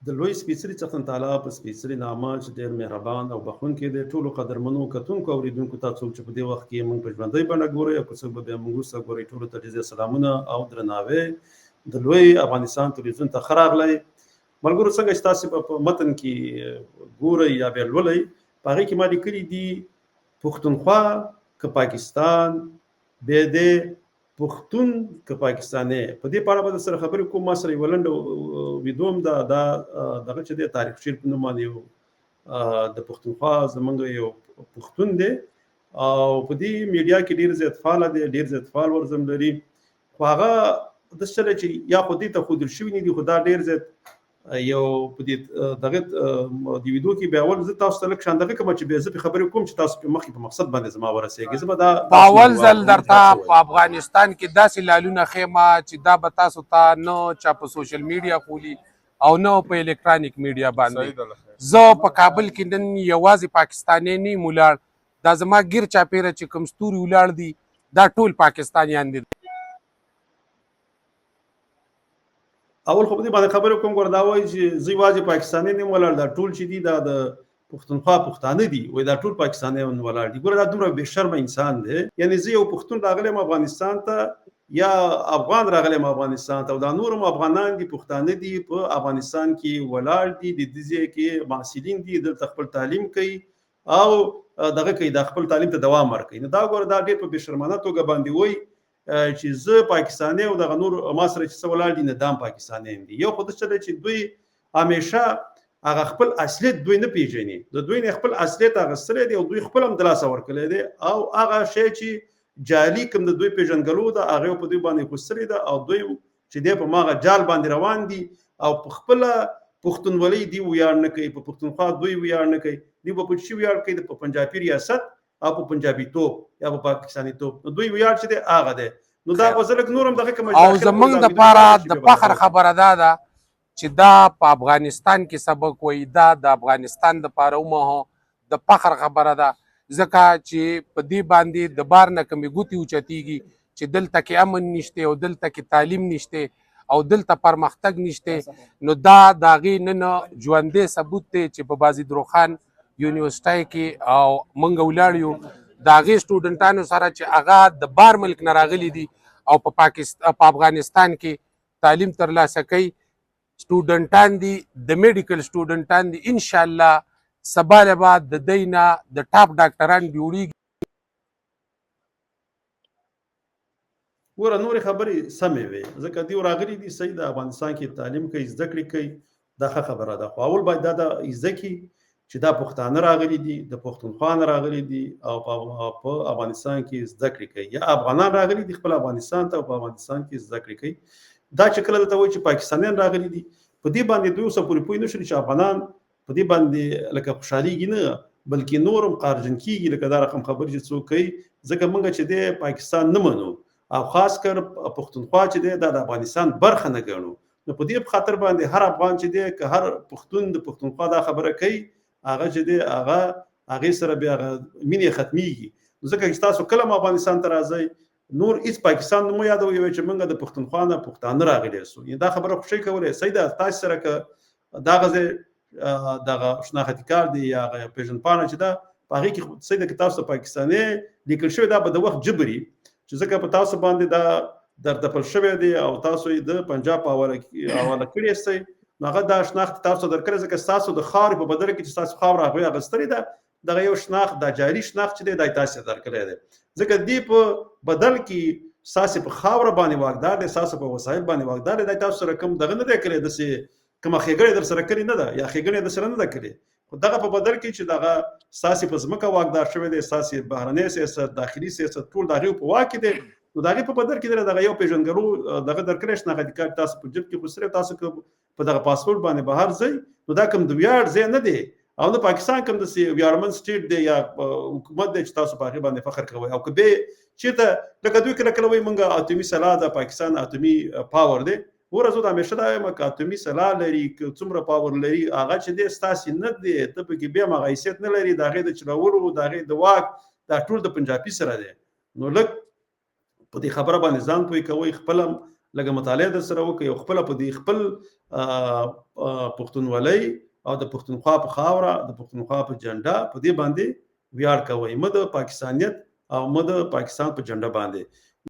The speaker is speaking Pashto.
د لوی سپېڅلي څښتن تعالی په سپېڅلي نامه چې ډېر مهربان او بخښونکی دی، ټولو قدرمنو کتونکو او اورېدونکو ته څوک چې په دې وخت کې موږ په ژوندۍ بڼه ګورئ او که څوک به بیا موږ وروسته ګورئ، ټولو ته ډېر سلامونه او درناوی. د لوی افغانستان تلویزیون ته ښه راغلی. ملګرو څنګه چې تاسې په متن کې ګورئ یا بیا لولئ، په هغې کې ما لیکلي دي پښتونخوا که پاکستان بیا دی پښتون که پاکستانی. په دې په اړه به درسره خبرې کوم. ما سره یوه لنډه ویډیو هم ده، دا دغه چې دی تاریخ شیر په نوم باندې یو د پښتونخوا زموږ یو پښتون دی او په دې میډیا کې ډېر زیات فعاله دی، ډېر زیات فالورز هم لري. خو هغه داسې چلی چې یا خو دې ته ښودل شوي نه دي، خو دا ډېر زیات یو په دې دغه د ویډیو کې بیا اول زه تاسو ته لږ شان دغه کوم چې بیا زه پرې خبرې کوم چې تاسو په مخکې په مقصد باندې زما ورسېږي. زه به دا په اول ځل درته په افغانستان کې داسې لالونه ښیمه چې دا به تاسو ته نه چا په سوشل میډیا خولي او نه په الکترونیک میډیا باندې. زه په کابل کې نن یوازې پاکستانی نه یم ولاړ، دا زما ګیر چاپېره چې کوم ستوري ولاړ دي دا ټول پاکستانیان دي. اول خو په دې باندې خبرې کوم، ګوره دا وایي چې زه یوازې پاکستانی نه یم ولاړ، دا ټول چې دي دا د پښتونخوا پښتانه دي، وایي دا ټول پاکستانیان ولاړ دي. ګوره دا دومره بې شرمه انسان دی. یعنې زه یو پښتون راغلی یم افغانستان ته یا افغان راغلی یم افغانستان ته او دا نور هم افغانان دي، پښتانه دي، په افغانستان کې ولاړ دي، د دې ځای کې محصلین دي، دلته خپل تعلیم کوي او دغه کوي، دا خپل تعلیم ته دوام ورکوي. نو دا ګوره دا ډېر په بې شرمانه توګه باندې وایي چې زه پاکستانی او دغه نور ما سره چې څه ولاړ دي نه دا هم پاکستانیان دي. یو خو داسې دی چې دوی همیشه هغه خپل اصلیت دوی نه پیژني، د دوی نه خپل اصلیت اخیستلی دی او دوی خپل هم د لاسه ورکړی دی او هغه شی چې جعلي کوم د دوی پیژنګلو ده هغه په دوی باندې اخیستلی ده او دوی چې دی په هماغه جال باندې روان دي او په خپله پښتونولۍ دوی ویاړ نه کوي، په پښتونخوا دوی ویاړ نه کوي، دوی به په څه ویاړ کوي؟ په پنجابي ریاست او په پنجابي توپ یا په پاکستاني توپ. نو دوی ویاړ چې دی هغه دی. نو دا خو زه لږ نور هم دغه کوم او زموږ دپاره د فخر خبره دا ده چې دا په افغانستان کې سبق وایي، دا د افغانستان دپاره ومهو د فخر خبره ده، ځکه چې په دې باندې د بار نه کمې ګوتې اوچتېږي چې دلته کې امن نشته او دلته کې تعلیم نشته او دلته پرمختګ نشته. نو دا د هغې نن ژوندی ثبوت دی چې په بازیدرو خان یونیورسټۍ کې او موږ ولاړ یو د هغې سټوډنټانو سره چې هغه د بار ملک نه راغلي دي او په افغانستان کې تعلیم ترلاسه کوي. سټوډنټان دي، د میډیکل سټوډنټان دي، انشاءالله سبا له بعد د دوی نه د ټاپ ډاکټران جوړېږي. ګوره نورې خبرې سمې وې، ځکه دوی راغلي دي صحیح د افغانستان کې تعلیم کوي، زده کړې کوي، دا ښه خبره ده. خو اول باید دا زده کړي چې دا پښتانه راغلي دي، د پښتونخوا نه راغلي دي او په افغانستان کې زده کړې کوي، یا افغانان راغلي دي خپل افغانستان ته او په افغانستان کې زده کړې کوي. دا چې کله درته وایي چې پاکستانیان راغلي دي، په دې باندې دوی اوسه پورې پوه نه شول چې افغانان په دې باندې لکه خوشحالېږي نه، بلکې نور هم قهرجن کېږي، لکه دا رقم خبرې چې څوک کوي. ځکه موږ چې دی پاکستان نه منو او خاص کر پښتونخوا چې دی دا د افغانستان برخه نه ګڼو. نو په دې خاطر باندې هر افغان چې دی که هر پښتون د پښتونخوا دا خبره کوي، هغه چې دی هغې سره بیا هغه مینې ختمیږي. ځکه چې تاسو کله هم افغانستان ته راځئ نور هېڅ پاکستان نه مو یادوئ چې موږ د پښتونخوا نه پښتانه راغلي سو. دا خبره خوشی کولی صحیح ده، تاسو سره که دغه ځای دغه شناختي کارت دی یا هغه پیژندپاڼه چې ده په هغې کې صحیح ده که تاسو ته پاکستاني لیکل شوی دا به د وخت جبري چې ځکه په تاسو باندې دا دردپل شوی دی او تاسو یې د پنجاب په حواله کړی یاستئ، نو هغه دا شناخت تاسو ته درکړی ځکه ستاسو د خاورې په بدله کې چې ستاسو خاوره هغوی اخیستلې ده، دغه یو شناخت دا جاري شناخت چې دی دا یې تاسو ته درکړی دی. ځکه دې په بدل کې ستاسې په خاوره باندې واکدار دی، ستاسو په وسایل باندې واکدار دی، دا تاسو سره کوم دغه نه دی کړی، داسې کومه ښېګڼه در سره کړې نه ده یا ښېګڼه در سره نه ده کړې. خو دغه په بدل کې چې دغه ستاسې په ځمکه واکدار شوی دی، ستاسې بهرنی سیاست، داخلي سیاست ټول د هغې په واک کې دی، نو د هغې په بدل کې دغه یو پیژندګلو دغه درکړی شناختي کارت تاسو په جیب کې خو تاسو که په دغه پاسپورټ باندې بهر ځئ نو دا کوم د ویاړ ځای نه دی او نه پاکستان کوم داسې ویاړمن سټیټ دی یا حکومت دی چې تاسو په هغې باندې فخر کوئ. او که بیا چېرته لکه دوی کله کله وایي موږ اتومي سلاح ده، پاکستان اتومي پاور دی. ګوره زه د همیشه دا وایم که اتومي سلاح لري، که څومره پاور لري، هغه چې دی ستاسې نه دی، ته پکې بیا هم هغه حیثیت نه لري، د هغې د چلولو د هغې د واک دا ټول د پنجابي سره دی. نو لږ په دې خبره باندې ځان پوه کوئ، خپل هم لکه مطالعه در سره وکړئ او خپله په دې خپل پښتونولۍ او د پښتونخوا په خاوره د پښتونخوا په جنډه په دې باندې ویاړ کوئ، مه د پاکستانیت او مه د پاکستان په جنډه باندې.